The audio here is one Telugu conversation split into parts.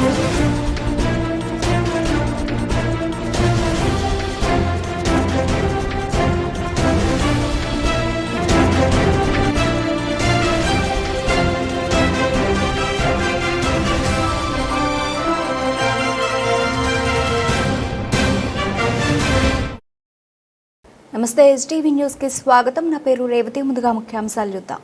నమస్తే ఎస్టీవీ న్యూస్ కి స్వాగతం. నా పేరు రేవతి. ముందుగా ముఖ్యాంశాలు చూద్దాం.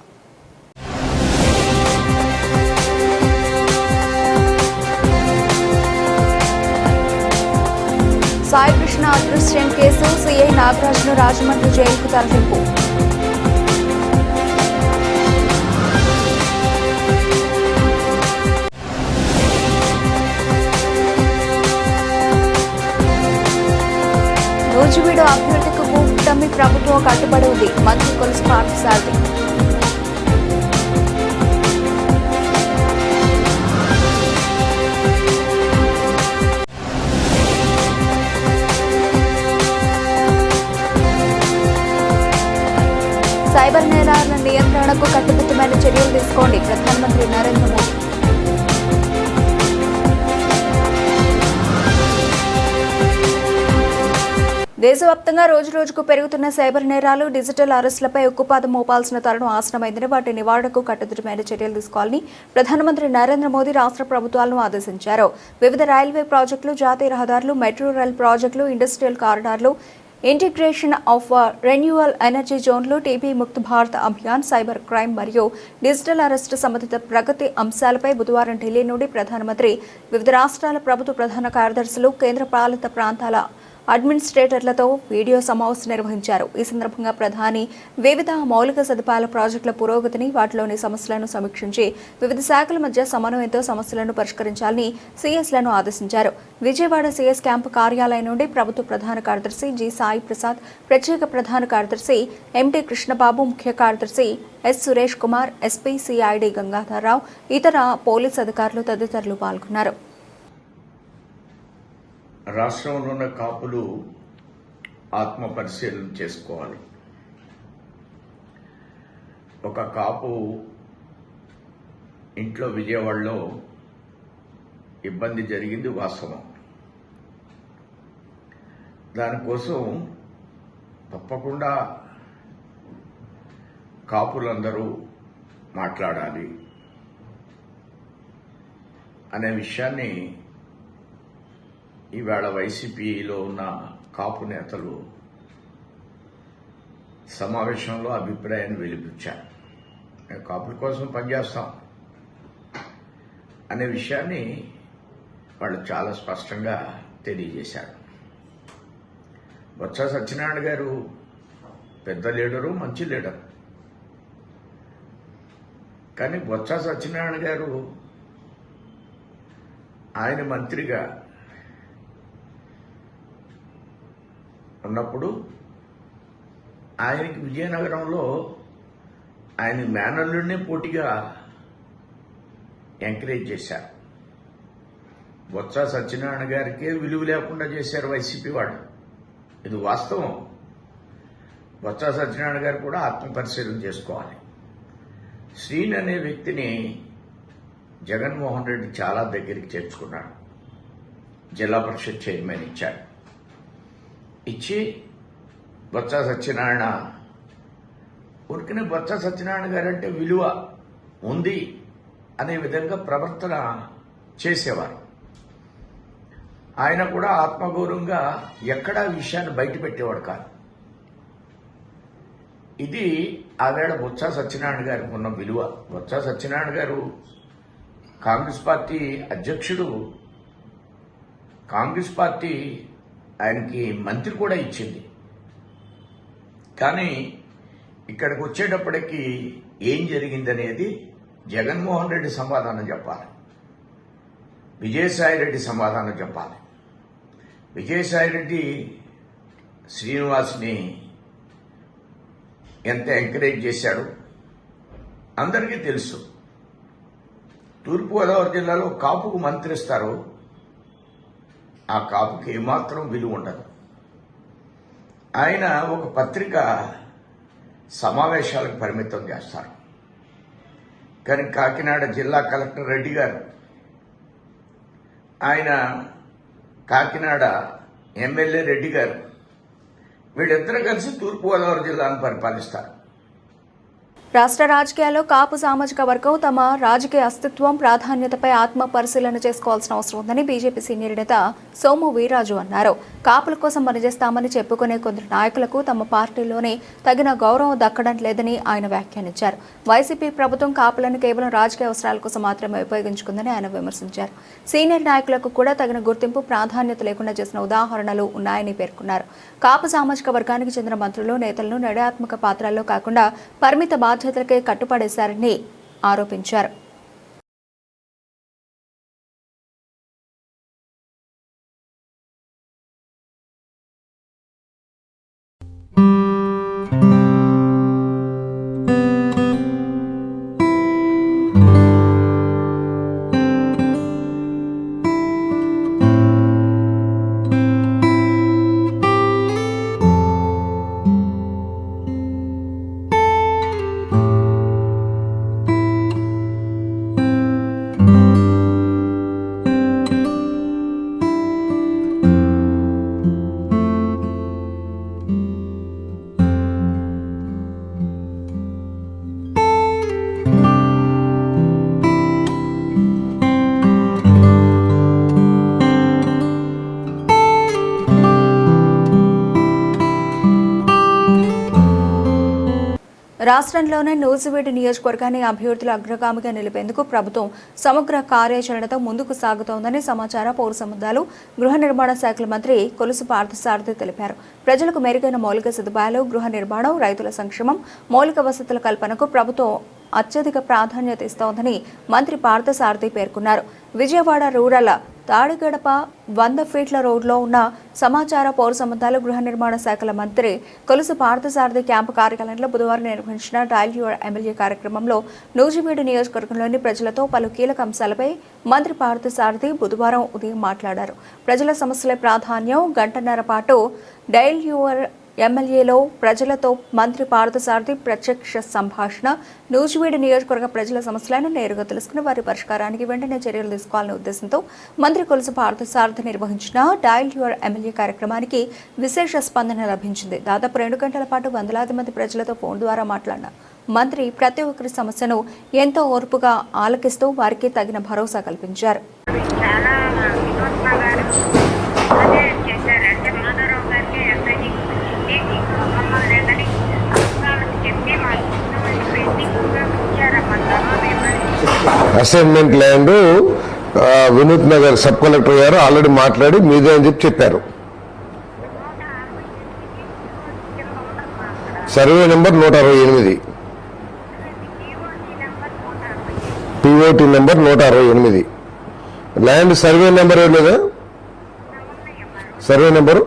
సాయి కృష్ణ అదృశ్యం కేసు సిఐ నాగరాజ్ను రాజమండ్రి జైలుకు తరలింపు. నూజివీడు అభివృద్ధికి కూటమి ప్రభుత్వం కట్టుబడి ఉంది. మంత్రి కొలుసు పార్థసారథి. సైబర్ నేరాల నియంత్రణకు కట్టుదిట్టమైన చర్యలు తీసుకోండి. ప్రధానమంత్రి నరేంద్ర మోదీ. దేశవ్యాప్తంగా రోజురోజుకు పెరుగుతున్న సైబర్ నేరాలు, డిజిటల్ అరెస్టులపై ఉక్కుపాదం మోపాల్సిన తరుణం ఆసనమైందని, వాటి నివారణకు కట్టుదిట్టమైన చర్యలు తీసుకోవాలని ప్రధానమంత్రి నరేంద్ర మోదీ రాష్ట్ర ప్రభుత్వాలను ఆదేశించారు. వివిధ రైల్వే ప్రాజెక్టులు, జాతీయ రహదారులు, మెట్రో రైల్ ప్రాజెక్టులు, ఇండస్ట్రియల్ కారిడార్లు, ఇంటిగ్రేషన్ ఆఫ్ రెన్యూవల్ ఎనర్జీ జోన్లు, TB Mukt Bharat Abhiyan, cyber crime మరియు డిజిటల్ అరెస్టు సంబంధిత ప్రగతి అంశాలపై బుధవారం ఢిల్లీ నుండి ప్రధానమంత్రి వివిధ రాష్ట్రాల ప్రభుత్వ ప్రధాన కార్యదర్శులు, కేంద్ర పాలిత ప్రాంతాల అడ్మినిస్ట్రేటర్లతో వీడియో సమావేశం నిర్వహించారు. ఈ సందర్భంగా ప్రధాని వివిధ మౌలిక సదుపాయాల ప్రాజెక్టుల పురోగతిని, వాటిలోని సమస్యలను సమీక్షించి వివిధ శాఖల మధ్య సమన్వయంతో సమస్యలను పరిష్కరించాలని సీఎస్లను ఆదేశించారు. విజయవాడ సీఎస్ క్యాంపు కార్యాలయం నుండి ప్రభుత్వ ప్రధాన కార్యదర్శి జి సాయి ప్రసాద్, ప్రత్యేక ప్రధాన కార్యదర్శి ఎంటీ కృష్ణబాబు, ముఖ్య కార్యదర్శి S Suresh Kumar, SP CID Gangadhar Rao, ఇతర పోలీస్ అధికారులు తదితరులు పాల్గొన్నారు. రాష్ట్రంలో ఉన్న కాపులు ఆత్మ పరిశీలన చేసుకోవాలి. ఒక కాపు ఇంట్లో విజయవాడలో ఇబ్బంది జరిగింది వాస్తవం. దానికోసం తప్పకుండా కాపులందరూ మాట్లాడాలి అనే విషయాన్ని ఈవేళ వైసీపీలో ఉన్న కాపు నేతలు సమావేశంలో అభిప్రాయాన్ని వెలిపించారు. మేము కాపుల కోసం పనిచేస్తాం అనే విషయాన్ని వాళ్ళు చాలా స్పష్టంగా తెలియజేశారు. బొత్స సత్యనారాయణ గారు పెద్ద లీడరు, మంచి లీడర్. కానీ బొత్స సత్యనారాయణ గారు ఆయన మంత్రిగా ఉన్నప్పుడు ఆయనకి విజయనగరంలో ఆయన మేనల్లుడినే పోటీగా ఎంకరేజ్ చేశారు. బొత్స సత్యనారాయణ గారికే విలువ లేకుండా చేశారు వైసీపీ వాడు. ఇది వాస్తవం. బొత్స సత్యనారాయణ గారు కూడా ఆత్మపరిశీలన చేసుకోవాలి. శ్రీన్ అనే వ్యక్తిని జగన్మోహన్ రెడ్డి చాలా దగ్గరికి చేర్చుకున్నాడు. జిల్లా పరిషత్ చైర్మన్ ఇచ్చాడు. ఇచ్చి బొత్స సత్యనారాయణ ఉరికిన బొత్స సత్యనారాయణ గారంటే విలువ ఉంది అనే విధంగా ప్రవర్తన చేసేవారు. ఆయన కూడా ఆత్మగౌరవంగా ఎక్కడా విషయాన్ని బయట పెట్టేవాడు కాదు. ఇది ఆవేళ బొత్స సత్యనారాయణ గారికి ఉన్న విలువ. బొత్స సత్యనారాయణ గారు కాంగ్రెస్ పార్టీ అధ్యక్షుడు. కాంగ్రెస్ పార్టీ ఆయనకి మంత్రి కూడా ఇచ్చింది. కానీ ఇక్కడికి వచ్చేటప్పటికి ఏం జరిగిందనేది జగన్మోహన్ రెడ్డి సమాధానం చెప్పాలి, విజయసాయి రెడ్డి సమాధానం చెప్పాలి. విజయసాయి రెడ్డి శ్రీనివాస్ని ఎంత ఎంకరేజ్ చేశాడు అందరికీ తెలుసు. తూర్పుగోదావరి జిల్లాలో కాపుకు మంత్రి ఇస్తారు, ఆ కాపుకి ఏమాత్రం విలువ ఉండదు. ఆయన ఒక పత్రిక సమావేశాలకు పరిమితం చేస్తారు. కానీ కాకినాడ జిల్లా కలెక్టర్ రెడ్డి గారు ఆయన కాకినాడ ఎమ్మెల్యే రెడ్డి గారు, వీళ్ళిద్దరూ కలిసి తూర్పుగోదావరి జిల్లాను పరిపాలిస్తారు. రాష్ట్ర రాజకీయాల్లో కాపు సామాజిక వర్గం తమ రాజకీయ అస్తిత్వం ప్రాధాన్యతపై ఆత్మ పరిశీలన చేసుకోవాల్సిన అవసరం ఉందని బీజేపీ సీనియర్ నేత సోము వీర్రాజు అన్నారు. కాపుల కోసం పనిచేస్తామని చెప్పుకునే కొందరు నాయకులకు తమ పార్టీలోనే తగిన గౌరవం దక్కడం లేదని ఆయన వ్యాఖ్యానించారు. వైసీపీ ప్రభుత్వం కాపులను కేవలం రాజకీయ అవసరాల కోసం మాత్రమే ఉపయోగించుకుందని ఆయన విమర్శించారు. సీనియర్ నాయకులకు కూడా తగిన గుర్తింపు ప్రాధాన్యత లేకుండా చేసిన ఉదాహరణలు ఉన్నాయని పేర్కొన్నారు. కాపు సామాజిక వర్గానికి చెందిన మంత్రులు నేతలను నిర్ణయాత్మక పాత్రల్లో కాకుండా పరిమిత బాధ్యతలకే కట్టుపడేశారని ఆరోపించారు. రాష్ట్రంలోనే నూజివీడు నియోజకవర్గాన్ని అభివృద్ధిలో అగ్రగామిగా నిలిపేందుకు ప్రభుత్వం సమగ్ర కార్యాచరణతో ముందుకు సాగుతోందని సమాచార, పౌర సంబంధాలు, గృహ నిర్మాణ శాఖల మంత్రి కొలుసు పార్థసారథి తెలిపారు. ప్రజలకు మెరుగైన మౌలిక సదుపాయాలు, గృహ నిర్మాణం, రైతుల సంక్షేమం, మౌలిక వసతుల కల్పనకు ప్రభుత్వం అత్యధిక ప్రాధాన్యత ఇస్తోందని మంత్రి పార్థసారథి పేర్కొన్నారు. విజయవాడ రూరల్ తాడిగడప 100 ఫీట్ల రోడ్లో ఉన్న సమాచార, పౌర సంబంధాలు, గృహ నిర్మాణ శాఖల మంత్రి కొలుసు పార్థసారథి క్యాంపు కార్యాలయంలో బుధవారం నిర్వహించిన డయల్ యువర్ ఎమ్మెల్యే కార్యక్రమంలో నూజివీడు నియోజకవర్గంలోని ప్రజలతో పలు కీలక అంశాలపై మంత్రి పార్థసారథి బుధవారం ఉదయం మాట్లాడారు. ప్రజల సమస్యలే ప్రాధాన్యం. గంటన్నర పాటు డయల్ యువర్ ఎమ్మెల్యేలో ప్రజలతో మంత్రి పార్థసారథి ప్రత్యక్ష సంభాషణ. నూజివీడు నియోజకవర్గ ప్రజల సమస్యలను నేరుగా తెలుసుకుని వారి పరిష్కారానికి వెంటనే చర్యలు తీసుకోవాలనే ఉద్దేశంతో మంత్రి కొలుసు పార్థసారథి నిర్వహించిన డయల్ యువర్ ఎమ్మెల్యే కార్యక్రమానికి విశేష స్పందన లభించింది. దాదాపు 2 గంటల పాటు వందలాది మంది ప్రజలతో ఫోన్ ద్వారా మాట్లాడిన మంత్రి ప్రతి ఒక్కరి సమస్యను ఎంతో ఓర్పుగా ఆలకిస్తూ వారికి తగిన భరోసా కల్పించారు. Assignment land Vinuth Nagar sub collector గారు ఆల్రెడీ మాట్లాడి మీదే అని చెప్పారు. Survey number 168, POT number 168. Land survey number లేదా? Survey number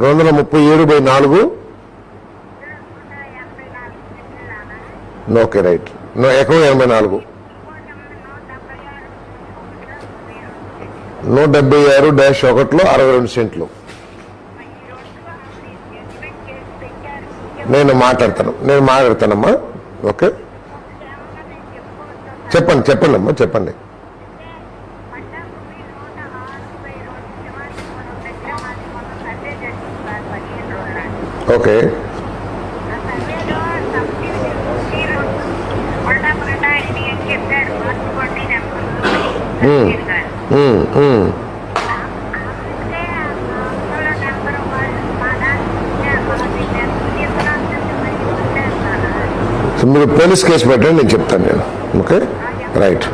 237/4. Okay, right. ఎకరం 84, 176-1లో 62 సెంట్లు. నేను మాట్లాడతానమ్మా. ఓకే, చెప్పండి అమ్మా, చెప్పండి. ఓకే, మీరు పోలీస్ కేసు పెట్టండి, నేను చెప్తాను. ఓకే, రైట్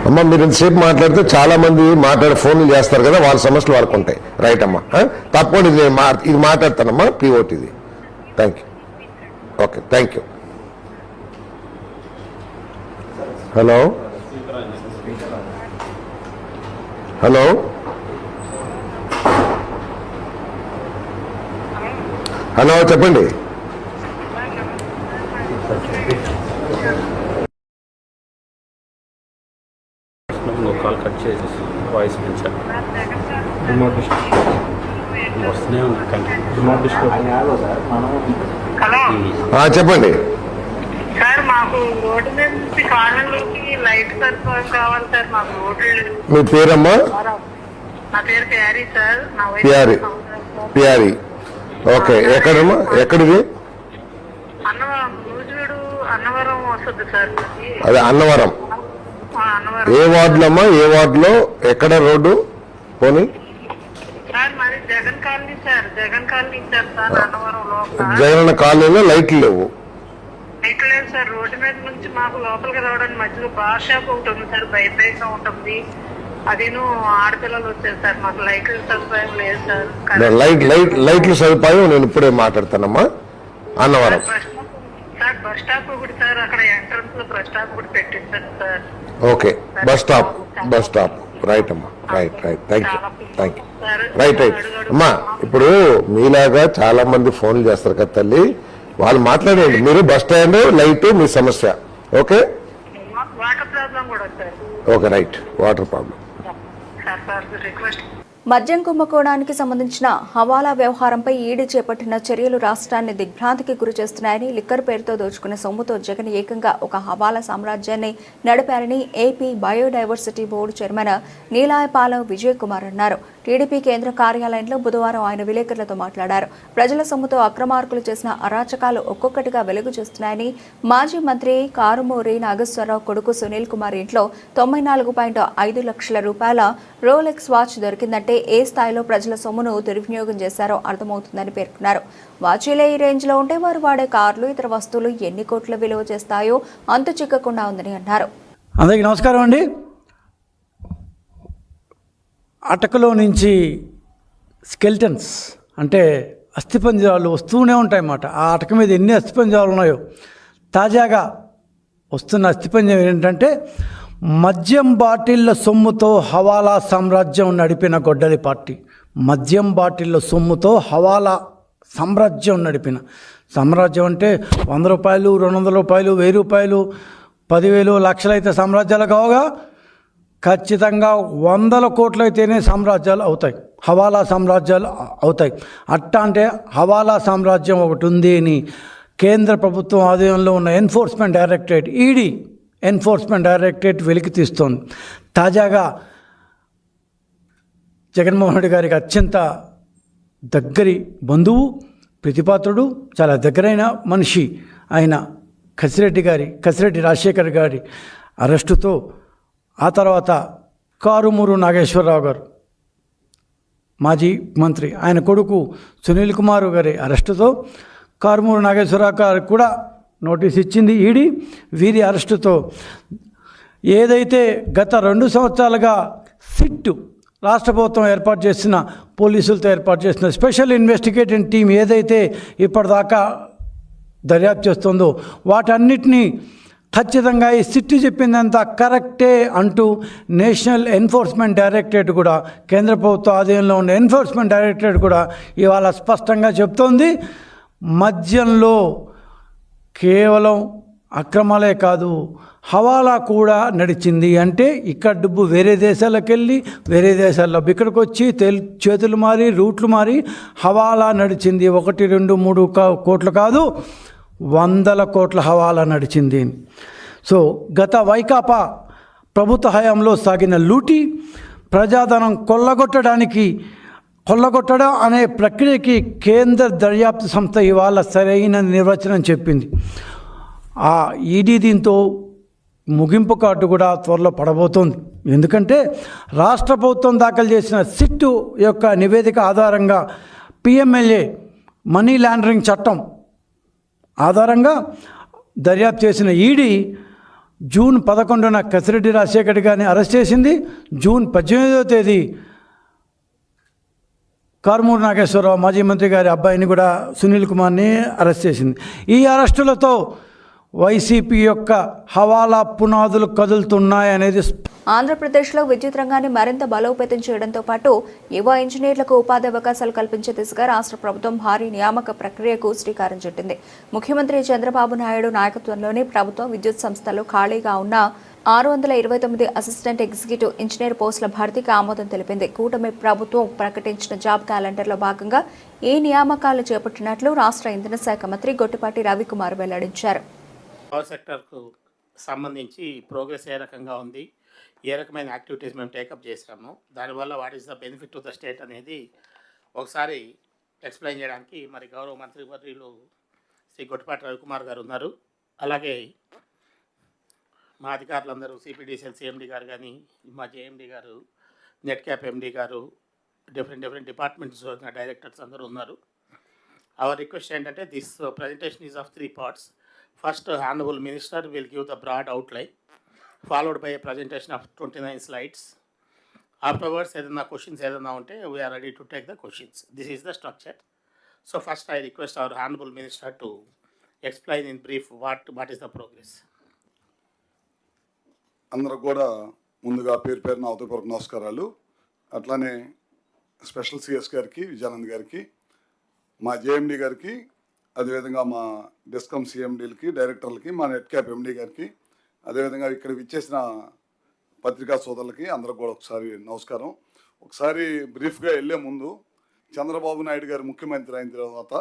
అమ్మా. మీరు ఇంతసేపు మాట్లాడితే చాలా మంది ఫోన్లు చేస్తారు కదా, వాళ్ళ సమస్యలు వాళ్ళకు ఉంటాయి. రైట్ అమ్మా, తప్పకుండా ఇది మాట్లాడతానమ్మా, పిఓటిది. Thank you. Okay, thank you. Hello చెప్పండి. కాల్ కట్ చేసేసి వాయిస్ పెంచాను. వస్తూనే చెప్పండి సార్. మాకు మాకు రోడ్డు మీద నుంచి కాలనీలోకి లైట్ సదుపాయం కావాలి సార్. మాకు రోడ్డు లేదు. మీ పేరమ్మా? నా పేరు ప్యారీ సార్. నా ప్యారీ. ప్యారీ. ఓకే, ఎక్కడమ్మా? ఎక్కడిది? అన్నవరం, నూజివీడు అన్నవరం వస్తుంది సార్. అదే అన్నవరం. అన్నవరం ఏ వార్డులో అమ్మా? ఏ వార్డులో? ఎక్కడ రోడ్డు పోనీ? సార్ మాది Jagan colony sir. Jagan colony sir. Annavaram లోపల జగన్ కాలనీలో లైట్లు లేవు. లైట్ లేదు సార్. రోడ్డు మీద నుంచి మాకు లోపలికి రావడానికి మధ్యలో బార్ షాప్ ఒకటి ఉంది సార్. బయట ఉంటుంది. అదేను ఆడపిల్లలు వచ్చారు సార్. మాకు లైట్ల సదుపాయం లేదు సార్. లైట్ల సదుపాయం నేను ఇప్పుడే మాట్లాడతానమ్మా. అన్నవరం సార్ బస్ స్టాప్ ఒకటి సార్. అక్కడ ఎంట్రన్స్ లో బస్ స్టాప్ ఒకటి పెట్టించారు sir. Okay, bus stop. Right అమ్మా. రైట్. Thank you. రైట్. అమ్మా, ఇప్పుడు మీలాగా చాలా మంది ఫోన్లు చేస్తారు కదా తల్లి, వాళ్ళు మాట్లాడండి. మీరు బస్ స్టాండ్, లైట్ మీ సమస్య. ఓకే, వాటర్ ప్రాబ్లం కూడా sir. Okay, right. Water problem. Sir request. మద్యం కుంభకోణానికి సంబంధించిన హవాలా వ్యవహారంపై ఈడీ చేపట్టిన చర్యలు రాష్ట్రాన్ని దిగ్భ్రాంతికి గురి చేస్తున్నాయని, లిక్కర్ పేరుతో దోచుకున్న సొమ్ముతో జగన్ ఏకంగా ఒక హవాలా సామ్రాజ్యాన్ని నడిపారని AP biodiversity board chairman Neelayapalem Vijay Kumar అన్నారు. టీడీపీ కేంద్ర కార్యాలయంలో బుధవారం ఆయన విలేకరులతో మాట్లాడారు. ప్రజల సొమ్ముతో అక్రమార్కులు చేసిన అరాచకాలు ఒక్కొక్కటిగా వెలుగు చూస్తున్నాయని, మాజీ మంత్రి కారుమూరి నాగేశ్వరరావు కొడుకు సునీల్ కుమార్ ఇంట్లో 94.5 లక్షల రూపాయల రోలెక్స్ వాచ్ దొరికిందంటే ఏ స్థాయిలో ప్రజల సొమ్మును దుర్వినియోగం చేశారో అర్థమవుతుందని పేర్కొన్నారు. వాచీలే ఈ రేంజ్లో ఉంటే వారు వాడే కార్లు, ఇతర వస్తువులు ఎన్ని కోట్ల విలువ చేస్తాయో అంతు చిక్కకుండా ఉందని అన్నారు. అందరికీ నమస్కారం అండి. అటకలో నుంచి స్కెల్టన్స్ అంటే అస్థిపంజరాలు వస్తూనే ఉంటాయన్నమాట. ఆ అటక మీద ఎన్ని అస్థిపంజరాలు ఉన్నాయో. తాజాగా వస్తున్న అస్థిపంజరం ఏంటంటే, మద్యం బాటిళ్ల సొమ్ముతో హవాలా సామ్రాజ్యం నడిపిన గొడ్డలి పార్టీ. మద్యం బాటిళ్ల సొమ్ముతో హవాలా సామ్రాజ్యం నడిపిన సామ్రాజ్యం అంటే 100 రూపాయలు, 200 రూపాయలు, 1000 రూపాయలు, 10,000, లక్షలు అయితే సామ్రాజ్యాలు కావుగా. ఖచ్చితంగా 100 కోట్లు అయితేనే సామ్రాజ్యాలు అవుతాయి, హవాలా సామ్రాజ్యాలు అవుతాయి. అట్టా అంటే హవాలా సామ్రాజ్యం ఒకటి ఉంది అని కేంద్ర ప్రభుత్వం ఆధ్వర్యంలో ఉన్న enforcement directorate, ED enforcement directorate వెలికి తీస్తోంది. తాజాగా జగన్మోహన్ రెడ్డి గారికి అత్యంత దగ్గరి బంధువు, ప్రతిపాత్రుడు, చాలా దగ్గరైన మనిషి అయిన కసిరెడ్డి రాజశేఖర్ గారి అరెస్టుతో, ఆ తర్వాత కారుమూరు నాగేశ్వరరావు గారు మాజీ మంత్రి, ఆయన కొడుకు సునీల్ కుమార్ గారి అరెస్టుతో కారుమూరు నాగేశ్వరరావు గారికి కూడా నోటీస్ ఇచ్చింది ఈడీ. వీరి అరెస్టుతో ఏదైతే గత 2 సంవత్సరాలుగా సిట్టు రాష్ట్ర ప్రభుత్వం ఏర్పాటు చేసిన, పోలీసులతో ఏర్పాటు చేసిన స్పెషల్ ఇన్వెస్టిగేటింగ్ టీం ఏదైతే ఇప్పటిదాకా దర్యాప్తు చేస్తుందో వాటన్నిటినీ ఖచ్చితంగా ఈ సిట్టు చెప్పిందంతా కరెక్టే అంటూ నేషనల్ ఎన్ఫోర్స్మెంట్ డైరెక్టరేట్ కూడా, కేంద్ర ప్రభుత్వ ఆధీనంలో ఉన్న ఎన్ఫోర్స్మెంట్ డైరెక్టరేట్ కూడా ఇవాళ స్పష్టంగా చెప్తోంది, మద్యంలో కేవలం అక్రమాలే కాదు హవాలా కూడా నడిచింది. అంటే ఇక్కడ డబ్బు వేరే దేశాలకు వెళ్ళి వేరే దేశాల్లో ఇక్కడికి వచ్చి చేతులు మారి రూట్లు మారి హవాలా నడిచింది. 1, 2, 3 కోట్లు కాదు, 100 కోట్ల హవాలా నడిచింది. సో గత వైకాపా ప్రభుత్వ హయాంలో సాగిన లూటీ, ప్రజాధనం కొల్లగొట్టడం అనే ప్రక్రియకి కేంద్ర దర్యాప్తు సంస్థ ఇవాళ సరైన నిర్వచనం చెప్పింది. ఆ ఈడీ దీంతో ముగింపు కార్డు కూడా త్వరలో పడబోతోంది. ఎందుకంటే రాష్ట్ర ప్రభుత్వం దాఖలు చేసిన సిట్టు యొక్క నివేదిక ఆధారంగా పిఎంఎల్ఏ మనీ లాండరింగ్ చట్టం ఆధారంగా దర్యాప్తు చేసిన ఈడీ జూన్ 11న కసిరెడ్డి రాజశేఖర్ గారిని అరెస్ట్ చేసింది. జూన్ 18వ తేదీ కారుమూరు నాగేశ్వరరావు మాజీ మంత్రి గారి అబ్బాయిని కూడా సునీల్ కుమార్ని అరెస్ట్ చేసింది. ఈ అరెస్టులతో వైసీపీ యొక్క హవాలా పునాదులు కదులుతున్నాయనేది. ఆంధ్రప్రదేశ్లో విద్యుత్ రంగాన్ని మరింత బలోపేతం చేయడంతో పాటు యువ ఇంజనీర్లకు ఉపాధి అవకాశాలు కల్పించే దిశగా రాష్ట్ర ప్రభుత్వం భారీ నియామక ప్రక్రియకు శ్రీకారం చుట్టింది. ముఖ్యమంత్రి చంద్రబాబు నాయుడు నాయకత్వంలోని ప్రభుత్వం విద్యుత్ సంస్థలో ఖాళీగా ఉన్న 629 అసిస్టెంట్ ఎగ్జిక్యూటివ్ ఇంజనీర్ పోస్టుల భర్తీకి ఆమోదం తెలిపింది. కూటమి ప్రభుత్వం ప్రకటించిన జాబ్ క్యాలెండర్లో భాగంగా ఈ నియామకాలు చేపట్టినట్లు రాష్ట్ర ఇంధన శాఖ మంత్రి గొట్టిపాటి రవికుమార్ వెల్లడించారు. పవర్ సెక్టర్కు సంబంధించి ప్రోగ్రెస్ ఏ రకంగా ఉంది, ఏ రకమైన యాక్టివిటీస్ మేము టేకప్ చేసాము, దానివల్ల what is the benefit to the state అనేది ఒకసారి ఎక్స్ప్లెయిన్ చేయడానికి మరి గౌరవ మంత్రివర్యులు శ్రీ గొట్టిపాటి రవికుమార్ గారు ఉన్నారు. అలాగే మా అధికారులందరూ సిపిడిసిఎల్ సిఎండి గారు కానీ, మా జేఎండి గారు, నెట్ క్యాప్ ఎండి గారు, డిఫరెంట్ డిపార్ట్మెంట్స్ డైరెక్టర్స్ అందరూ ఉన్నారు. అవర్ రిక్వెస్ట్ ఏంటంటే this presentation is of 3 parts. First, Honorable Minister will give the broad outline, followed by a presentation of 29 slides. Afterwards, ఏదైనా questions ఏదైనా ఉంటే we are ready to take the questions. This is the structure. So first, I request our Honorable Minister to explain in brief what is the progress. అందరూ కూడా ముందుగా పేరున అవతపూర్వక నమస్కారాలు. అట్లానే స్పెషల్ సిఎస్ గారికి, విజయానంద్ గారికి, మా జేఎండి గారికి, అదేవిధంగా మా డిస్కమ్ సిఎండీలకి, డైరెక్టర్లకి, మా నెట్ క్యాప్ ఎండి గారికి, అదేవిధంగా ఇక్కడ విచ్చేసిన పత్రికా సోదరులకి అందరూ కూడా ఒకసారి నమస్కారం. ఒకసారి బ్రీఫ్గా వెళ్ళే ముందు చంద్రబాబు నాయుడు గారు ముఖ్యమంత్రి అయిన తర్వాత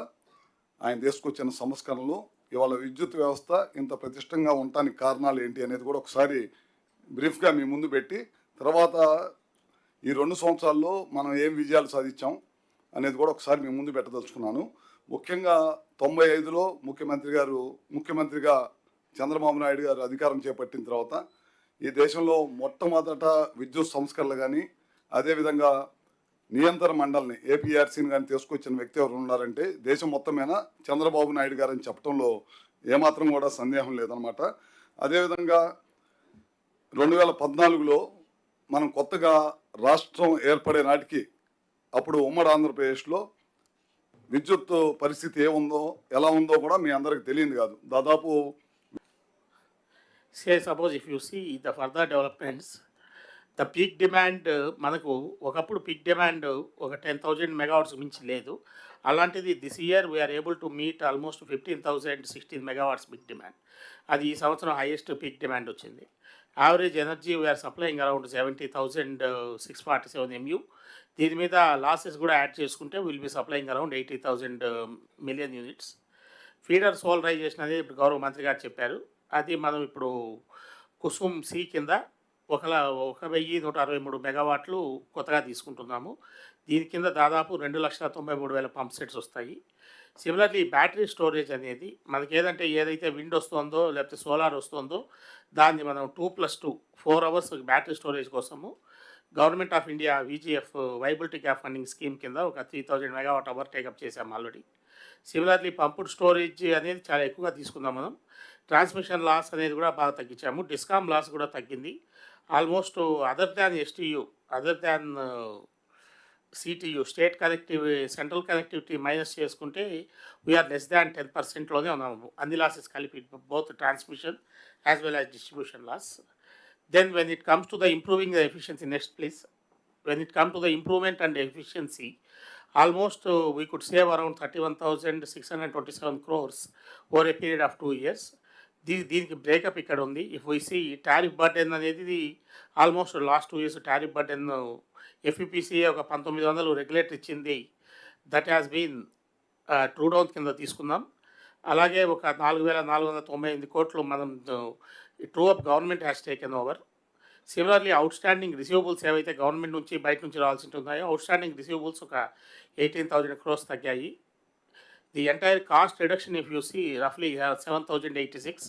ఆయన తీసుకొచ్చిన సంస్కరణలు, ఇవాళ విద్యుత్ వ్యవస్థ ఇంత ప్రతిష్టంగా ఉండటానికి కారణాలు ఏంటి అనేది కూడా ఒకసారి బ్రీఫ్గా మీ ముందు పెట్టి, తర్వాత ఈ 2 సంవత్సరాల్లో మనం ఏం విజయాలు సాధించాం అనేది కూడా ఒకసారి మీ ముందు పెట్టదలుచుకున్నాను. ముఖ్యంగా 95లో ముఖ్యమంత్రిగా చంద్రబాబు నాయుడు గారు అధికారం చేపట్టిన తర్వాత ఈ దేశంలో మొట్టమొదట విద్యుత్ సంస్కరణలు కానీ, అదేవిధంగా నియంత్రణ మండలిని ఏపీఆర్సీని కానీ తీసుకొచ్చిన వ్యక్తి ఎవరు ఉన్నారంటే దేశం మొత్తమేనా చంద్రబాబు నాయుడు గారు అని చెప్పడంలో ఏమాత్రం కూడా సందేహం లేదనమాట. అదేవిధంగా 2014లో మనం కొత్తగా రాష్ట్రం ఏర్పడే నాటికి అప్పుడు ఉమ్మడి ఆంధ్రప్రదేశ్లో విద్యుత్ పరిస్థితి ఎలా ఉందో కూడా మీ అందరికి తెలియదు కాదు. దాదాపు suppose if you see the further developments, the peak demand మనకు ఒకప్పుడు పీక్ డిమాండ్ ఒక 10,000 మెగావాట్స్ మించి లేదు. అలాంటిది this year we are able to meet almost 15,016 megawatts peak demand. అది ఈ సంవత్సరం హైయెస్ట్ పీక్ డిమాండ్ వచ్చింది. Average energy we are supplying around 70,647 MU. దీని మీద లాసెస్ కూడా యాడ్ చేసుకుంటే will be supplying around 80,000 million units. Feeder solarization అనేది ఇప్పుడు గౌరవ మంత్రి గారు చెప్పారు. అది మనం ఇప్పుడు కుసుమ్ సి కింద 1,163 మెగావాట్లు కొత్తగా తీసుకుంటున్నాము. దీని కింద దాదాపు 2,93,000 పంప్ సెట్స్ వస్తాయి. సిమిలర్లీ బ్యాటరీ స్టోరేజ్ అనేది మనకి ఏదైతే విండ్ వస్తుందో లేకపోతే సోలార్ వస్తుందో దాన్ని మనం 2+2 4 అవర్స్ బ్యాటరీ స్టోరేజ్ కోసము government of India VGF viability gap funding scheme కింద ఒక 3,000 మెగావాట్ అవర్ టేకప్ చేసాము ఆల్రెడీ. సిమిలర్లీ పంపుడ్ స్టోరేజ్ అనేది చాలా ఎక్కువగా తీసుకుందాం మనం. ట్రాన్స్మిషన్ లాస్ అనేది కూడా బాగా తగ్గించాము. డిస్కామ్ లాస్ కూడా తగ్గింది. Almost other than STU, other than CTU, state connectivity, central connectivity minus చేసుకుంటే వీఆర్ లెస్ దాన్ 10%లోనే ఉన్నాము. అన్ని లాసెస్ కలిపి, both transmission as well as distribution loss. Then when it comes to the improving the efficiency, next please. When it comes to the improvement and efficiency, almost we could save around 31,627 crores over a period of 2 years. దీనికి బ్రేకప్ ఇక్కడ ఉంది. If we see tariff burden అనేది almost last 2 years tariff burden FEPCA ఒక 1,900 రెగ్యులేటర్ ఇచ్చింది. That has been true down కింద తీసుకుందాం. అలాగే ఒక 4,498 కోట్లు మనం true up government has taken over. Similarly outstanding receivables ఏవైతే గవర్నమెంట్ నుంచి బయట నుంచి రావాల్సి ఉంటున్నాయో అవుట్ స్టాండింగ్ రిసీవబుల్స్ ఒక 18,000 crores తగ్గాయి. The entire cost reduction if you see రఫ్లీ 7,086.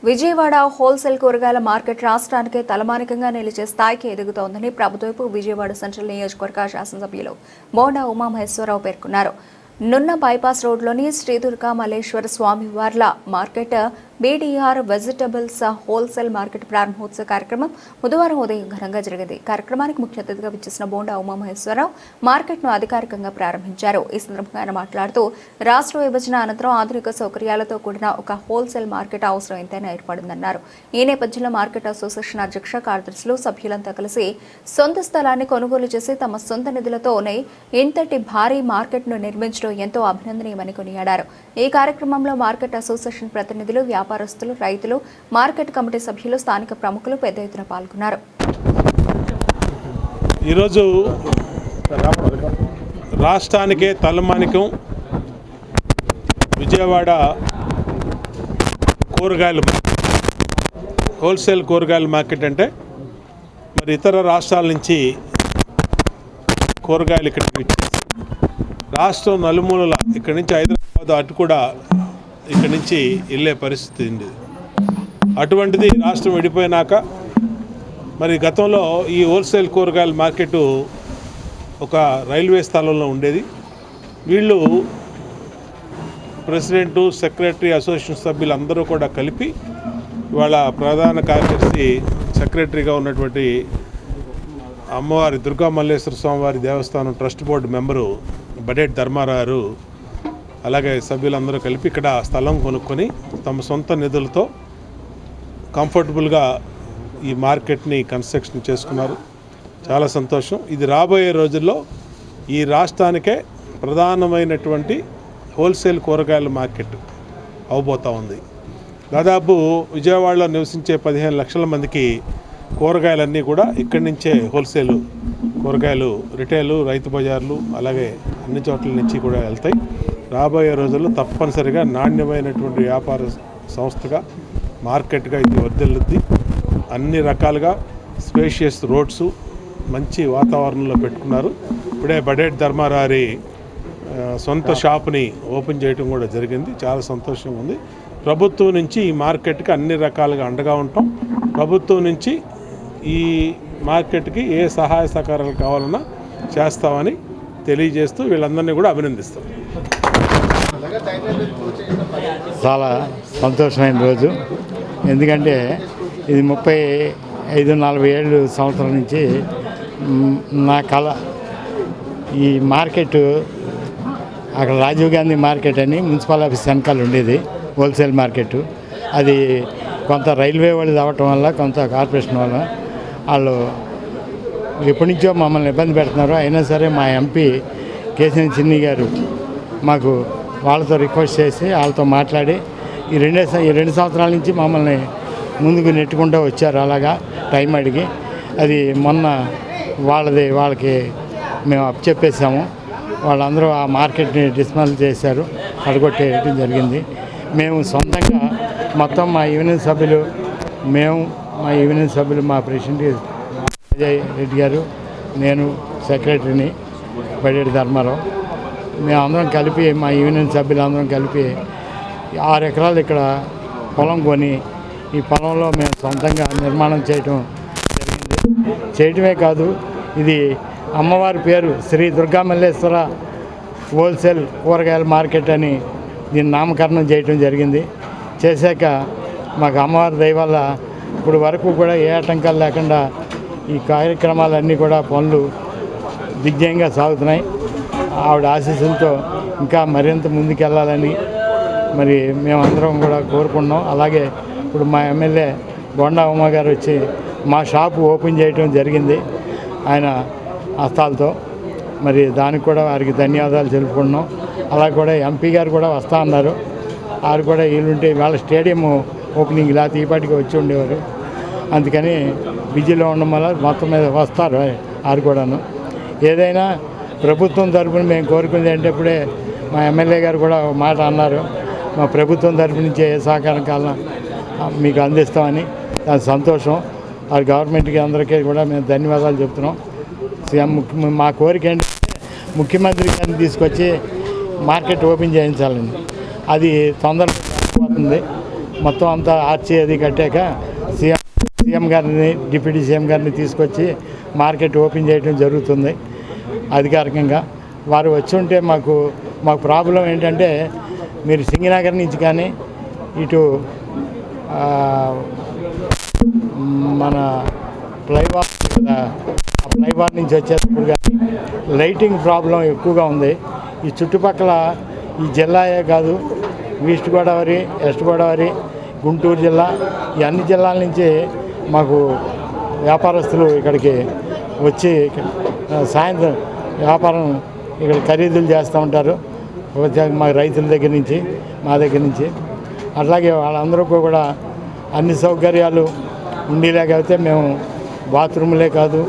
విజయవాడ హోల్సేల్ కూరగాయల మార్కెట్ రాష్ట్రానికే తలమానికంగా నిలిచే స్థాయికి ఎదుగుతోందని ప్రభుత్వపు విజయవాడ సెంట్రల్ నియోజకవర్గ శాసనసభ్యులు బోండా ఉమామహేశ్వరరావు పేర్కొన్నారు. నున్న బైపాస్ రోడ్లోని శ్రీదుర్గా మల్లేశ్వర స్వామి వార్ల మార్కెట్ బీడీఆర్ వెజిటబుల్స్ హోల్సేల్ మార్కెట్ ప్రారంభోత్సవ కార్యక్రమం బుధవారం ఉదయం ఘనంగా జరిగింది. కార్యక్రమానికి ముఖ్య అతిథిగా విచ్చేసిన బోండా ఉమామహేశ్వరరావు మార్కెట్ను అధికారికంగా ప్రారంభించారు. ఈ సందర్భంగా ఆయన మాట్లాడుతూ రాష్ట్ర విభజన అనంతరం ఆధునిక సౌకర్యాలతో కూడిన ఒక హోల్సేల్ మార్కెట్ అవసరం ఎంతైనా ఏర్పడిందన్నారు. ఈ నేపథ్యంలో మార్కెట్ అసోసియేషన్ అధ్యక్ష కార్యదర్శులు సభ్యులంతా కలిసి సొంత స్థలాన్ని కొనుగోలు చేసి తమ సొంత నిధులతోనే ఇంతటి భారీ మార్కెట్ను నిర్మించడం ఎంతో అభినందనీయమని కొనియాడారు. ఈ కార్యక్రమంలో మార్కెట్ అసోసియేషన్ ప్రతినిధులు, వ్యాపారస్తులు, రైతులు, మార్కెట్ కమిటీ సభ్యులు, స్థానిక ప్రముఖులు పెద్ద ఎత్తున పాల్గొన్నారు. ఈరోజు రాష్ట్రానికే తలమానికం విజయవాడ కూరగాయల హోల్సేల్ కూరగాయల మార్కెట్ అంటే మరి ఇతర రాష్ట్రాల నుంచి కూరగాయలు ఇక్కడికి వచ్చేసి రాష్ట్రం నలుమూలల ఇక్కడి నుంచి హైదరాబాద్ అటు కూడా ఇక్కడి నుంచి వెళ్ళే పరిస్థితి ఉంది. అటువంటిది రాష్ట్రం విడిపోయినాక మరి గతంలో ఈ హోల్సేల్ కూరగాయల మార్కెట్ ఒక రైల్వే స్థలంలో ఉండేది. వీళ్ళు ప్రెసిడెంటు, సెక్రటరీ, అసోసియేషన్ సభ్యులు అందరూ కూడా కలిపి ఇవాళ ప్రధాన కార్యదర్శి, సెక్రటరీగా ఉన్నటువంటి అమ్మవారి దుర్గా మల్లేశ్వర స్వామివారి దేవస్థానం ట్రస్ట్ బోర్డు మెంబరు బడేట్ ధర్మారావు, అలాగే సభ్యులందరూ కలిపి ఇక్కడ స్థలం కొనుక్కొని తమ సొంత నిధులతో కంఫర్టబుల్గా ఈ మార్కెట్ని కన్స్ట్రక్షన్ చేసుకున్నారు. చాలా సంతోషం. ఇది రాబోయే రోజుల్లో ఈ రాష్ట్రానికే ప్రధానమైనటువంటి హోల్సేల్ కూరగాయల మార్కెట్ అవబోతూ ఉంది. దాదాపు విజయవాడలో నివసించే 15 లక్షల మందికి కూరగాయలన్నీ కూడా ఇక్కడి నుంచే హోల్సేల్ కూరగాయలు, రిటైలు, రైతు బజార్లు అలాగే అన్ని చోట్ల నుంచి కూడా వెళ్తాయి. రాబోయే రోజుల్లో తప్పనిసరిగా నాణ్యమైనటువంటి వ్యాపార సంస్థగా, మార్కెట్గా ఇది వర్ధిల్లుద్ది. అన్ని రకాలుగా స్పేషియస్ రోడ్స్, మంచి వాతావరణంలో పెట్టుకున్నారు. ఇప్పుడే బడేట్ ధర్మారారి సొంత షాప్ని ఓపెన్ చేయడం కూడా జరిగింది. చాలా సంతోషంగా ఉంది. ప్రభుత్వం నుంచి ఈ మార్కెట్కి అన్ని రకాలుగా అండగా ఉంటాం. ప్రభుత్వం నుంచి ఈ మార్కెట్కి ఏ సహాయ సహకారాలు కావాలన్నా చేస్తామని తెలియజేస్తూ వీళ్ళందరినీ కూడా అభినందిస్తాం. చాలా సంతోషమైన రోజు. ఎందుకంటే ఇది 35-40 సంవత్సరాల నుంచి నా కళ. ఈ మార్కెట్ అక్కడ రాజీవ్ గాంధీ మార్కెట్ అని మున్సిపల్ ఆఫీస్ వెనకాల ఉండేది హోల్సేల్ మార్కెట్. అది కొంత రైల్వే వాళ్ళు అవ్వటం వల్ల, కొంత కార్పొరేషన్ వల్ల వాళ్ళు ఎప్పటి నుంచో మమ్మల్ని ఇబ్బంది పెడుతున్నారు. అయినా సరే మా ఎంపీ కేసీఆర్ చిన్ని గారు మాకు వాళ్ళతో రిక్వెస్ట్ చేసి వాళ్ళతో మాట్లాడి ఈ 2 సంవత్సరాల నుంచి మమ్మల్ని ముందుకు నెట్టుకుంటూ వచ్చారు. అలాగా టైం అడిగి అది మొన్న వాళ్ళకి మేము అప్పచెప్పేసాము. వాళ్ళందరూ ఆ మార్కెట్ని డిస్మాంటిల్ చేశారు, అడగొట్టేయడం జరిగింది. మేము సొంతంగా మొత్తం మా యూనియన్ సభ్యులు మా ప్రెసిడెంట్ అజయ్ రెడ్డి గారు, నేను సెక్రటరీని బడేటి ధర్మారావు, మేమందరం కలిపి మా యూనియన్ సభ్యులందరం కలిపి 6 ఎకరాలు ఇక్కడ పొలం కొని ఈ పొలంలో మేము సొంతంగా నిర్మాణం చేయటం జరిగింది. చేయటమే కాదు, ఇది అమ్మవారి పేరు శ్రీ దుర్గా మల్లేశ్వర హోల్సేల్ కూరగాయల మార్కెట్ అని దీన్ని నామకరణం చేయటం జరిగింది. చేశాక మాకు అమ్మవారి దయ వల్ల ఇప్పుడు వరకు కూడా ఏ ఆటంకాలు లేకుండా ఈ కార్యక్రమాలన్నీ కూడా పనులు దిగ్జయంగా సాగుతున్నాయి. ఆవిడ ఆశీస్సులతో ఇంకా మరింత ముందుకెళ్ళాలని మరి మేమందరం కూడా కోరుకున్నాం. అలాగే ఇప్పుడు మా ఎమ్మెల్యే బొండా ఉమ్మ గారు వచ్చి మా షాపు ఓపెన్ చేయడం జరిగింది ఆయన హస్తాలతో. మరి దానికి కూడా వారికి ధన్యవాదాలు తెలుపుకుంటున్నాం. అలా కూడా ఎంపీ గారు కూడా వస్తూ అన్నారు. వారు కూడా వీళ్ళుంటే వాళ్ళ స్టేడియం ఓపెనింగ్ లేకపోతే ఈపాటికి వచ్చి ఉండేవారు. అందుకని బిజీలో ఉండడం వల్ల మొత్తం మీద వస్తారు వారు కూడాను. ఏదైనా ప్రభుత్వం తరఫున మేము కోరుకుంది అంటే ఇప్పుడే మా ఎమ్మెల్యే గారు కూడా ఒక మాట అన్నారు, మా ప్రభుత్వం తరఫు నుంచి ఏ సహకారం కావాలన్నా మీకు అందిస్తామని. దాని సంతోషం. ఆ గవర్నమెంట్కి అందరికీ కూడా మేము ధన్యవాదాలు చెప్తున్నాం. సీఎం మా కోరిక ఏంటంటే ముఖ్యమంత్రి గారిని తీసుకొచ్చి మార్కెట్ ఓపెన్ చేయించాలని. అది తొందరగా పోతుంది. మొత్తం అంతా ఆర్చి అది కట్టాక సీఎం గారిని, డిప్యూటీ సీఎం గారిని తీసుకొచ్చి మార్కెట్ ఓపెన్ చేయడం జరుగుతుంది అధికారికంగా. వారు వచ్చి ఉంటే మాకు ప్రాబ్లం ఏంటంటే మీరు సింగనగర్ నుంచి కానీ ఇటు మన ఫ్లైఓవర్ కదా, ఆ ఫ్లైఓవర్ నుంచి వచ్చేటప్పుడు కానీ లైటింగ్ ప్రాబ్లం ఎక్కువగా ఉంది. ఈ చుట్టుపక్కల ఈ జిల్లాయే కాదు, ఈస్ట్ గోదావరి, వెస్ట్ గోదావరి, గుంటూరు జిల్లా, ఈ అన్ని జిల్లాల నుంచి మాకు వ్యాపారస్తులు ఇక్కడికి వచ్చి సాయంత్రం వ్యాపారం ఇక్కడ ఖరీదులు చేస్తూ ఉంటారు. మా రైతుల దగ్గర నుంచి, మా దగ్గర నుంచి. అట్లాగే వాళ్ళందరూ కూడా అన్ని సౌకర్యాలు ఉండేలాగైతే మేము బాత్రూములే కాదు,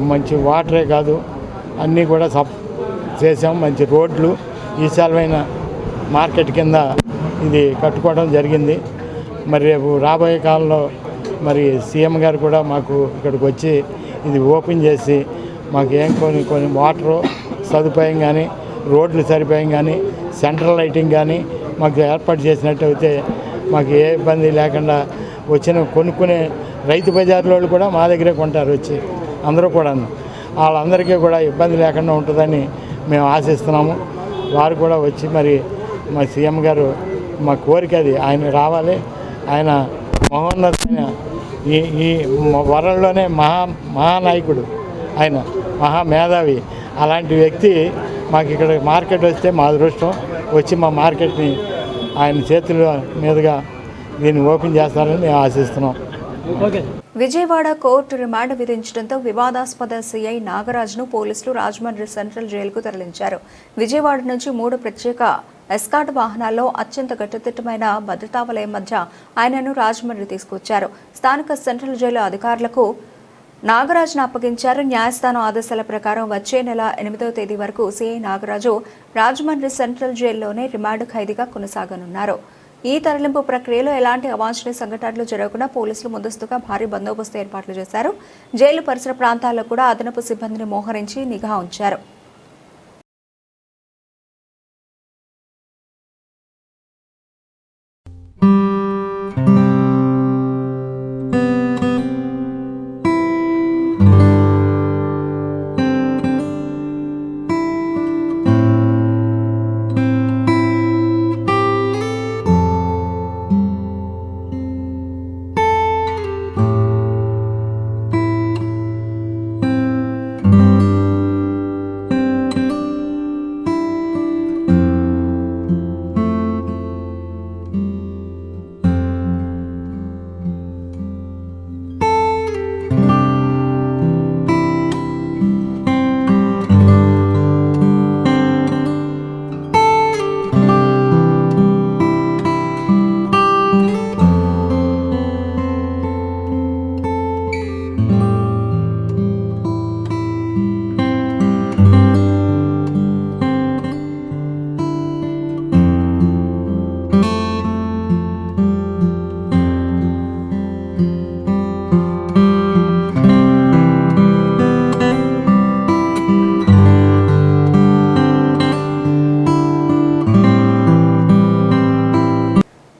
మంచి వాటరే కాదు, అన్నీ కూడా చేసాం. మంచి రోడ్లు, విశాలమైన మార్కెట్ కింద ఇది కట్టుకోవడం జరిగింది. మరి రేపు రాబోయే కాలంలో మరి సీఎం గారు కూడా మాకు ఇక్కడికి వచ్చి ఇది ఓపెన్ చేసి మాకు కొన్ని వాటర్ సదుపాయం కానీ రోడ్లు సదుపాయం కానీ సెంట్రల్ లైటింగ్ కానీ మాకు ఏర్పాటు చేసినట్టయితే మాకు ఏ ఇబ్బంది లేకుండా కొనుక్కునే రైతు బజార్లో కూడా మా దగ్గరే కొంటారు వచ్చి అందరూ కూడా. వాళ్ళందరికీ కూడా ఇబ్బంది లేకుండా ఉంటుందని మేము ఆశిస్తున్నాము. వారు కూడా వచ్చి మరి మా సీఎం గారు మా కోరిక అది, ఆయన రావాలి. ఆయన మహోన్నతమైన ఈ వరల్డ్లోనే మహానాయకుడు, ఆయన మహామేధావి. అలాంటి వ్యక్తి మాకు ఇక్కడ మార్కెట్ వస్తే మా అదృష్టం. వచ్చి మా మార్కెట్ని ఆయన చేతుల మీదుగా దీన్ని ఓపెన్ చేస్తారని మేము ఆశిస్తున్నాం. విజయవాడ కోర్టు రిమాండ్ విధించడంతో వివాదాస్పద సీఐ నాగరాజ్ను పోలీసులు రాజమండ్రి సెంట్రల్ జైలుకు తరలించారు. విజయవాడ నుంచి 3 ప్రత్యేక ఎస్కాట్ వాహనాల్లో అత్యంత కట్టుదిట్టమైన భద్రతా వలయం మధ్య ఆయనను రాజమండ్రి తీసుకొచ్చారు. స్థానిక సెంట్రల్ జైలు అధికారులకు నాగరాజ్ను అప్పగించారు. న్యాయస్థానం ఆదేశాల ప్రకారం వచ్చే నెల 8వ తేదీ వరకు సీఐ నాగరాజు రాజమండ్రి సెంట్రల్ జైల్లోనే రిమాండ్ ఖైదీగా కొనసాగనున్నారు. ఈ తరలింపు ప్రక్రియలో ఎలాంటి అవాంఛనీయ సంఘటనలు జరగకుండా పోలీసులు ముందస్తుగా భారీ బందోబస్తు ఏర్పాట్లు చేశారు. జైలు పరిసర ప్రాంతాల్లో కూడా అదనపు సిబ్బందిని మోహరించి నిఘా ఉంచారు.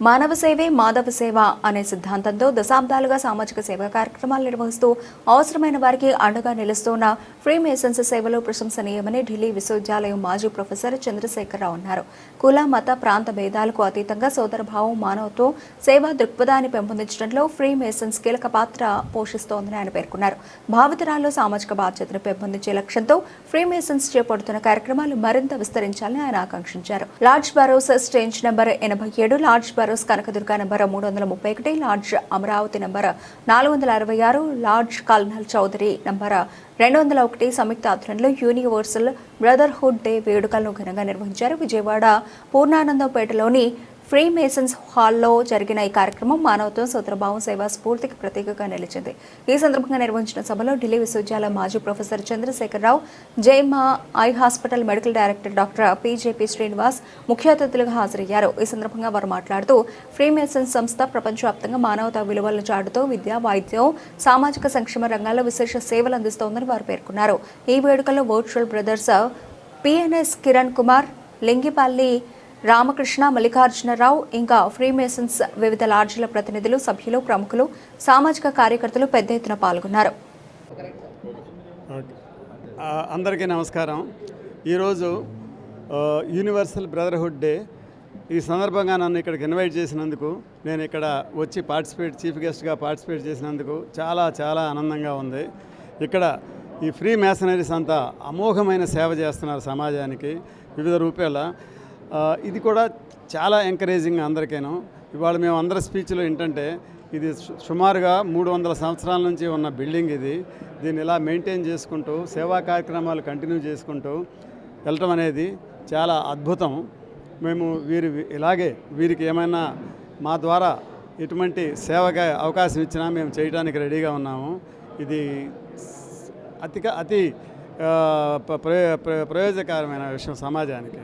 మానవ సేవే మాధవ సేవ అనే సిద్ధాంతంతో దశాబ్దాలుగా సామాజిక సేవా కార్యక్రమాలు నిర్వహిస్తూ అవసరమైన వారికి అండగా నిలుస్తున్న ఫ్రీ మేసన్స్ సేవలు ప్రశంసనీయమని ఢిల్లీ విశ్వవిద్యాలయం మాజీ ప్రొఫెసర్ చంద్రశేఖరరావు అన్నారు. కుల మత ప్రాంత భేదాలకు అతీతంగా సోదరభావం మానవత్వం సేవా దృక్పథాన్ని పెంపొందించడంలో ఫ్రీ మేసన్స్ కీలక పాత్ర పోషిస్తోందని ఆయన పేర్కొన్నారు. భావితరాల్లో సామాజిక బాధ్యతను పెంపొందించే లక్ష్యంతో ఫ్రీ మేసన్స్ చేపడుతున్న కార్యక్రమాలు మరింత విస్తరించాలని ఆయన ఆకాంక్షించారు. Lodge Burrows stage number 87, lodge Burrows Kanakadurga number 331, lodge Amaravati number 466, lodge colonel Chaudhary number 201 సంయుక్త ఆధ్వర్యంలో యూనివర్సల్ బ్రదర్హుడ్ డే వేడుకలను ఘనంగా నిర్వహించారు. విజయవాడ పూర్ణానందంపేటలోని ఫ్రీ మేసన్స్ హాల్లో జరిగిన ఈ కార్యక్రమం మానవత్వం సోదరభావం సేవా స్ఫూర్తికి ప్రతీకగా నిలిచింది. ఈ సందర్భంగా నిర్వహించిన సభలో ఢిల్లీ విశ్వవిద్యాలయం మాజీ professor Chandrasekhara Rao, Jaima eye hospital medical director doctor PJP Srinivas ముఖ్య అతిథులుగా హాజరయ్యారు. ఈ సందర్భంగా వారు మాట్లాడుతూ ఫ్రీ మేసన్స్ సంస్థ ప్రపంచవ్యాప్తంగా మానవతా విలువలను చాటుతూ విద్య, వైద్యం, సామాజిక సంక్షేమ రంగాల్లో విశేష సేవలు అందిస్తోందని వారు పేర్కొన్నారు. ఈ వేడుకల్లో virtual brothers PNS Kiran Kumar, Lingipalli Ramakrishna, Mallikarjuna Rao, ఇంకా ఫ్రీ మేసన్స్ వివిధ లాడ్జీల ప్రతినిధులు, సభ్యులు, ప్రముఖులు, సామాజిక కార్యకర్తలు పెద్ద ఎత్తున పాల్గొన్నారు. అందరికీ నమస్కారం. ఈరోజు యూనివర్సల్ బ్రదర్హుడ్ డే. ఈ సందర్భంగా నన్ను ఇక్కడికి ఇన్వైట్ చేసినందుకు, నేను ఇక్కడ వచ్చి చీఫ్ గెస్ట్గా పార్టిసిపేట్ చేసినందుకు చాలా చాలా ఆనందంగా ఉంది. ఇక్కడ ఈ ఫ్రీ మేసనరీస్ అంతా అమోఘమైన సేవ చేస్తున్నారు సమాజానికి వివిధ రూపాల. ఇది కూడా చాలా ఎంకరేజింగ్ అందరికీను. ఇవాళ మేము అందరి స్పీచ్లో ఏంటంటే, ఇది సుమారుగా 300 సంవత్సరాల నుంచి ఉన్న బిల్డింగ్ ఇది. దీన్ని ఇలా మెయింటైన్ చేసుకుంటూ సేవా కార్యక్రమాలు కంటిన్యూ చేసుకుంటూ వెళ్ళటం అనేది చాలా అద్భుతం. మేము వీరికి ఏమైనా మా ద్వారా ఎటువంటి సేవగా అవకాశం ఇచ్చినా మేము చేయడానికి రెడీగా ఉన్నాము. ఇది అతి ప్రయోజనకరమైన విషయం సమాజానికి.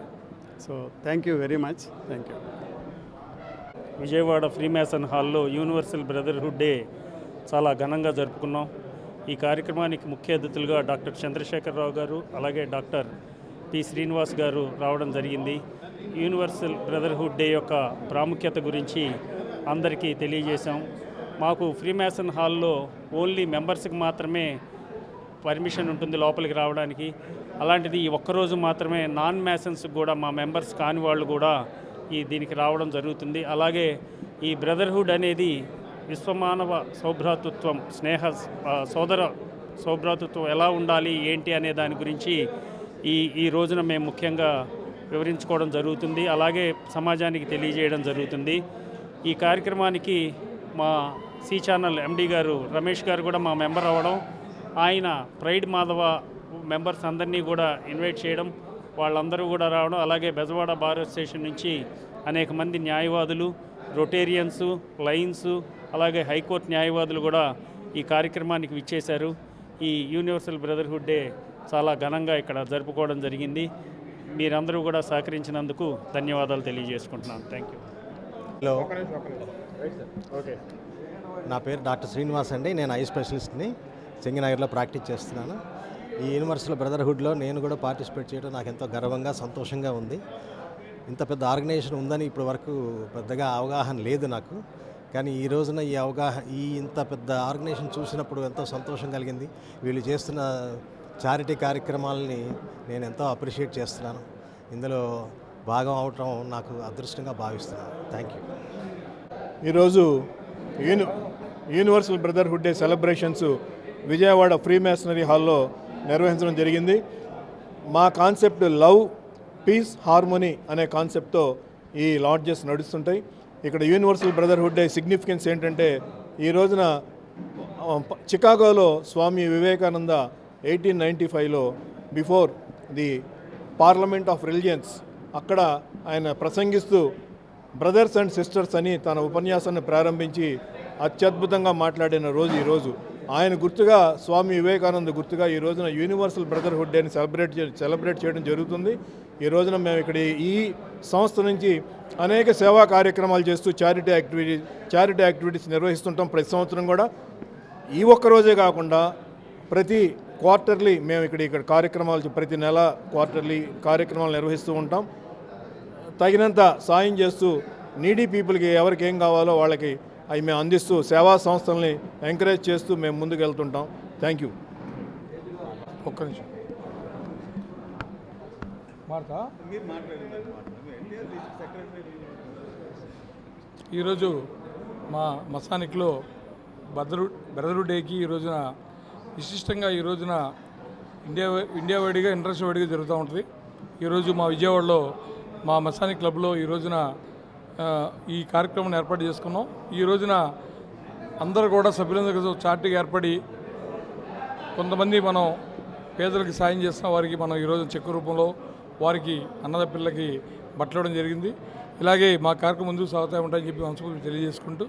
So thank you very much. Thank you. Vijayawada freemason హాల్లో యూనివర్సల్ బ్రదర్హుడ్ డే చాలా ఘనంగా జరుపుకున్నాం. ఈ కార్యక్రమానికి ముఖ్య అతిథులుగా డాక్టర్ చంద్రశేఖరరావు గారు, అలాగే డాక్టర్ పి శ్రీనివాస్ గారు రావడం జరిగింది. యూనివర్సల్ బ్రదర్హుడ్ డే యొక్క ప్రాముఖ్యత గురించి అందరికీ తెలియజేశాం. మాకు ఫ్రీమేసన్ హాల్లో ఓన్లీ మెంబర్స్కి మాత్రమే పర్మిషన్ ఉంటుంది లోపలికి రావడానికి. అలాంటిది ఈ ఒక్కరోజు మాత్రమే నాన్ మ్యాసన్స్ కూడా, మా మెంబర్స్ కాని వాళ్ళు కూడా దీనికి రావడం జరుగుతుంది. అలాగే ఈ బ్రదర్హుడ్ అనేది విశ్వమానవ సౌభ్రాతృత్వం, సోదర సౌభ్రాతృత్వం ఎలా ఉండాలి ఏంటి అనే దాని గురించి ఈ రోజున మేము ముఖ్యంగా వివరించుకోవడం జరుగుతుంది. అలాగే సమాజానికి తెలియజేయడం జరుగుతుంది. ఈ కార్యక్రమానికి మా సి ఛానల్ ఎండి గారు రమేష్ గారు కూడా మా మెంబర్ అవ్వడం, ఆయన ప్రైడ్ మాధవ మెంబర్స్ అందరినీ కూడా ఇన్వైట్ చేయడం, వాళ్ళందరూ కూడా రావడం, అలాగే బెజవాడ బార్ అసోసియేషన్ నుంచి అనేక మంది న్యాయవాదులు, రొటేరియన్స్, లయన్స్, అలాగే హైకోర్టు న్యాయవాదులు కూడా ఈ కార్యక్రమానికి విచ్చేశారు. ఈ యూనివర్సల్ బ్రదర్హుడ్ డే చాలా ఘనంగా ఇక్కడ జరుపుకోవడం జరిగింది. మీరందరూ కూడా సహకరించినందుకు ధన్యవాదాలు తెలియజేసుకుంటున్నాను. Thank you. Hello, okay. నా పేరు డాక్టర్ శ్రీనివాస్ అండి. నేను ఐ స్పెషలిస్ట్ని, సింగనగర్లో ప్రాక్టీస్ చేస్తున్నాను. ఈ యూనివర్సల్ బ్రదర్హుడ్లో నేను కూడా పార్టిసిపేట్ చేయడం నాకు ఎంతో గర్వంగా, సంతోషంగా ఉంది. ఇంత పెద్ద ఆర్గనైజేషన్ ఉందని ఇప్పటి వరకు పెద్దగా అవగాహన లేదు నాకు. కానీ ఈ రోజున ఈ ఇంత పెద్ద ఆర్గనైజేషన్ చూసినప్పుడు ఎంతో సంతోషం కలిగింది. వీళ్ళు చేస్తున్న చారిటీ కార్యక్రమాలని నేను ఎంతో అప్రిషియేట్ చేస్తున్నాను. ఇందులో భాగం అవటం నాకు అదృష్టంగా భావిస్తున్నాను. Thank you. ఈరోజు universal brotherhood day celebrations Vijayawada freemasonry హాల్లో నిర్వహించడం జరిగింది. మా కాన్సెప్ట్ లవ్, పీస్, హార్మోనీ అనే కాన్సెప్ట్తో ఈ లాడ్జెస్ నడుస్తుంటాయి. ఇక్కడ యూనివర్సల్ బ్రదర్హుడ్ డే సిగ్నిఫికెన్స్ ఏంటంటే, ఈ రోజున చికాగోలో స్వామి వివేకానంద 1895లో before the parliament of religions అక్కడ ఆయన ప్రసంగిస్తూ బ్రదర్స్ అండ్ సిస్టర్స్ అని తన ఉపన్యాసాన్ని ప్రారంభించి అత్యద్భుతంగా మాట్లాడిన రోజు ఈరోజు. ఆయన గుర్తుగా, స్వామి వివేకానంద గుర్తుగా ఈ రోజున యూనివర్సల్ బ్రదర్హుడ్ డేని సెలబ్రేట్ చేయడం జరుగుతుంది. ఈ రోజున మేము ఇక్కడ ఈ సంస్థ నుంచి అనేక సేవా కార్యక్రమాలు చేస్తూ చారిటీ యాక్టివిటీస్ నిర్వహిస్తుంటాం ప్రతి సంవత్సరం కూడా. ఈ ఒక్క రోజే కాకుండా ప్రతి క్వార్టర్లీ మేము ఇక్కడ కార్యక్రమాలు, ప్రతి నెల క్వార్టర్లీ కార్యక్రమాలు నిర్వహిస్తూ ఉంటాం. తగినంత సాయం చేస్తూ నీడీ పీపుల్కి ఎవరికి ఏం కావాలో వాళ్ళకి అవి మేము అందిస్తూ సేవా సంస్థల్ని ఎంకరేజ్ చేస్తూ మేము ముందుకు వెళ్తుంటాం. Thank you. ఒక్క నిమిషం ఈరోజు మా మసానిక్లో బ్రదర్హుడ్ డేకి ఈ రోజున విశిష్టంగా ఈ రోజున ఇండియా వైడ్గా, ఇంటర్నేషనల్ వైడ్గా జరుగుతూ ఉంటుంది. ఈరోజు మా విజయవాడలో మా మసానిక్ క్లబ్లో ఈ రోజున ఈ కార్యక్రమాన్ని ఏర్పాటు చేసుకున్నాం. ఈ రోజున అందరూ కూడా సభ్యులందరూ చార్టీగా ఏర్పడి కొంతమంది మనం పేదలకు సాయం చేస్తున్న వారికి మనం ఈరోజు చెక్కు రూపంలో వారికి అన్నద పిల్లలకి బట్టలడం జరిగింది. ఇలాగే మా కార్యక్రమం ముందుకు సాగుతూ ఉంటాయని చెప్పి మనస్ఫూర్తిగా తెలియజేసుకుంటూ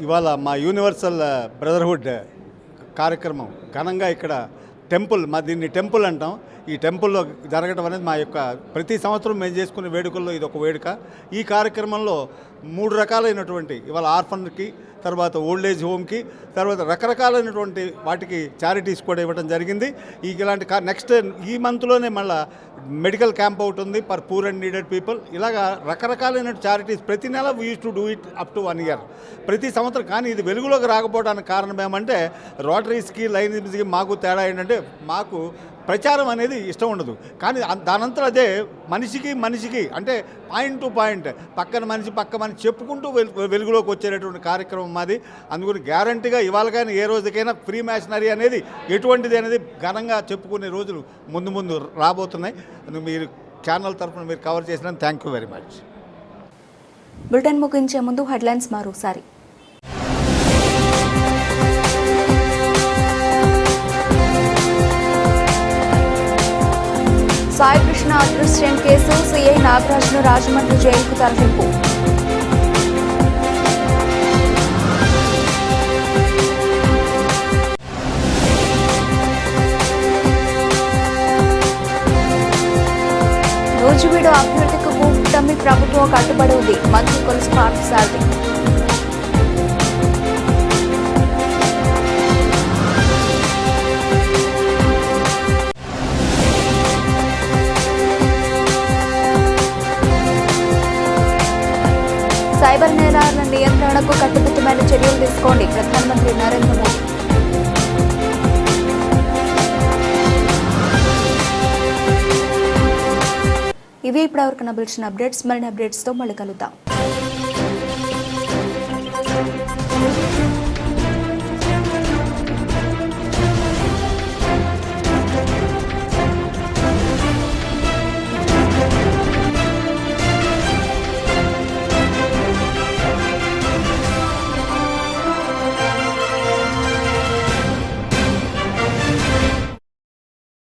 ఇవాళ మా యూనివర్సల్ బ్రదర్హుడ్ కార్యక్రమం ఘనంగా ఇక్కడ టెంపుల్, మా దీన్ని టెంపుల్ అంటాం, ఈ టెంపుల్లో జరగడం అనేది మా యొక్క ప్రతి సంవత్సరం మేము చేసుకునే వేడుకల్లో ఇది ఒక వేడుక. ఈ కార్యక్రమంలో 3 రకాలైనటువంటి, ఇవాళ ఆర్ఫన్కి, తర్వాత ఓల్డ్ ఏజ్ హోమ్కి, తర్వాత రకరకాలైనటువంటి వాటికి చారిటీస్ కూడా ఇవ్వడం జరిగింది. ఇలాంటి నెక్స్ట్ ఈ మంత్లోనే మళ్ళీ మెడికల్ క్యాంప్ ఒకటి ఉంది for poor and needed people. ఇలాగా రకరకాలైన చారిటీస్ ప్రతి నెల we use to do it up to 1 year ప్రతి సంవత్సరం. కానీ ఇది వెలుగులోకి రాకపోవడానికి కారణం ఏమంటే, రోటరీస్కి, లైన్స్కి మాకు తేడా ఏంటంటే, మాకు ప్రచారం అనేది ఇష్టం ఉండదు. కానీ దానంతా అదే మనిషికి అంటే పాయింట్ టు పాయింట్ పక్క మనిషి చెప్పుకుంటూ వెలుగులోకి వచ్చేటటువంటి కార్యక్రమం మాది. అందుకని గ్యారంటీగా ఇవాళ కానీ ఏ రోజుకైనా ఫ్రీ మ్యాషనరీ అనేది ఎటువంటిది అనేది ఘనంగా చెప్పుకునే రోజులు ముందు రాబోతున్నాయి. మీరు ఛానల్ తరఫున మీరు కవర్ చేసినందుకు thank you very much. Bulletin ముగించే ముందు హెడ్లైన్స్ మరోసారి. సాయి కృష్ణ అదృశ్యం కేసు, సిఐ నాగరాజును రాజమండ్రి జైలుకు తరలింపు. నూజివీడు అభ్యర్థికి కూటమి ప్రభుత్వం కట్టుబడి ఉంది. మంత్రి కొలుసు పార్థసారథి. సైబర్ నేరాల నియంత్రణకు కట్టుదిట్టమైన చర్యలు తీసుకోండి. ప్రధానమంత్రి నరేంద్ర మోదీ. ఇవి ఇప్పటివరకు నబిల్చిన అప్డేట్స్. మరిన్ని అప్డేట్స్తో మళ్ళీ కలుద్దాం.